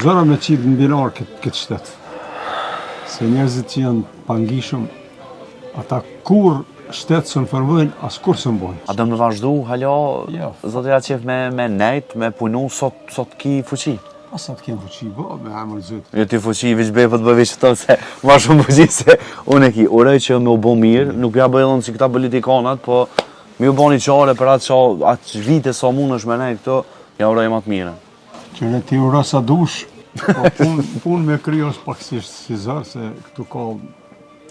Zora me qitë në bilar këtë shtetë. Se njerëzit që janë pangishëm, ata kur shtetë së në formojnë, as kur së mbojnë. A do më vazhdu, halo, Jo. zotëria qef me nejt, me punu, sot ki fuqi? Asa të kemë fuqi, me amër zëtë. Jo ti fuqi, veç bëj për të bëj të se ma shumë fuqi se unë e ki. Urej që me u bo mirë, nuk ja bëjlën si këta politikanat, po me u bo një qare për atë vite sa mund është me nejt këto, ja urej ma të mire. Që ne ti ura sa dush, po pun me kryo është pak si zërë, se këtu ka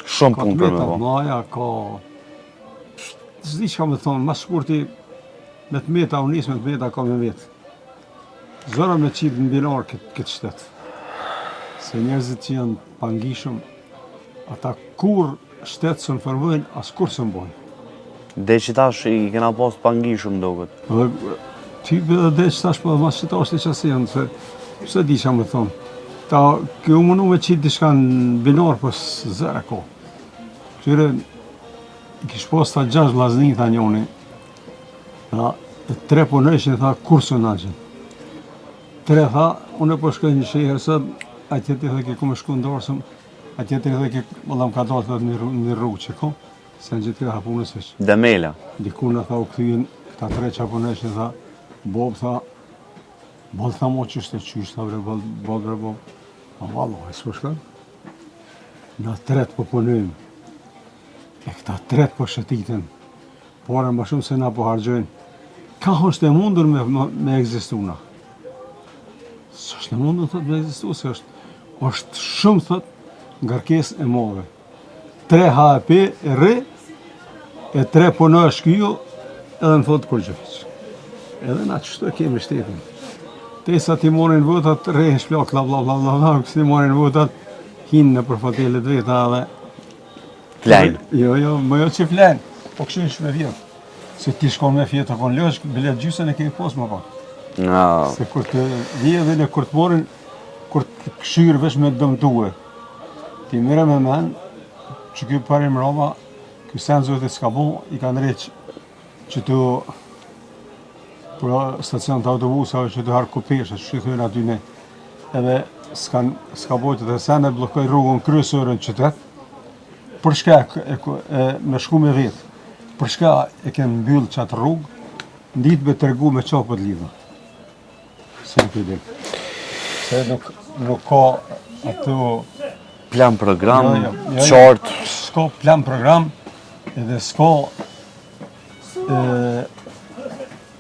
Shumë punë për me meta bo. maja, ka... Zdi që ka me thonë, mas shkurti me të meta, unë nisë me të meta ka me vetë. Zora me qitë në bilar këtë shtetë. Se njerëzit që janë pangishëm, ata kur shtetë së në formojnë, as kur së mbojnë. Dhe që tash i kena pas pangishëm do këtë. Dhe ty dhe dhe që tash po mas që ta është i qasë janë, se di që me thonë. Ta kjo mundu me qitë dishka në binar, po së zërë ko. Qyre, i kish pas ta 6 vllazni, tha njoni. Tha, 3 punëshin, tha, kur së naqen. 3 tha, unë e po shkoj një shehër sot, atjeti dhe ke ku me shku ndarësëm, atjeti dhe ke, më ka dalë një rrugë që ko, se në gjithë ka punës veç. Demela. Dikuna tha u këthyjen, ta 3 qa punëshin, tha, Bob tha, bol tha mo që shte qysh, tha bre, bol bre, Bob. A valla, e s'po shkoj? Na 3 po punojmë. E këta 3 po shëtitën. Pare më shumë se na po hargjojnë. Ka është e mundur me egzistuna. Së është e mundur, thot, me egzistu, se është shumë, thot, ngarkes e madhe. 3 HP e rri, e 3 punë është kjo, edhe në thotë kur gjëfiq. Edhe na qështu e kemi shtetin. Tesa ti morin votat, rejnë shplak, kësë ti morin votat, hinë në për fotelet veta dhe... Plajnë. Jo, më jo që flenë, po kështu ishë me vjetë. Se ti shkon me fjetë, kon lësh, bilet gjysën e kemi posë më pak. No. Se kur të vjedhin e kur të morin, kur të këshyrë vesh me dëmtue. Ti mire me men, që kjo parim roma, kjo sen zotit s'ka bo, i kanë reqë që të për stacion të autobusave që të harë kupeshe, që shqithujnë aty ne. Edhe s'ka bojtë dhe sen e blokoj rrugën kryesore në qytet, për shka me shku me vetë, për shka e kemë mbyllë qatë rrugë, në ditë me tërgu me qapët lidhë. Se në këtë se nuk ka ato... Plan program, Jo, qartë. s'ka plan program, edhe s'ka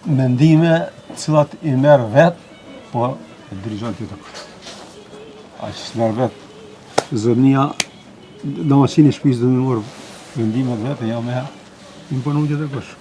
mendime cilat i merë vetë, po e dirijon të të këtë. A që s'merë vetë, zërnia, do maqini shpis dhe me morë mendimet vetë, ja me ha, imponu gjithë e kush.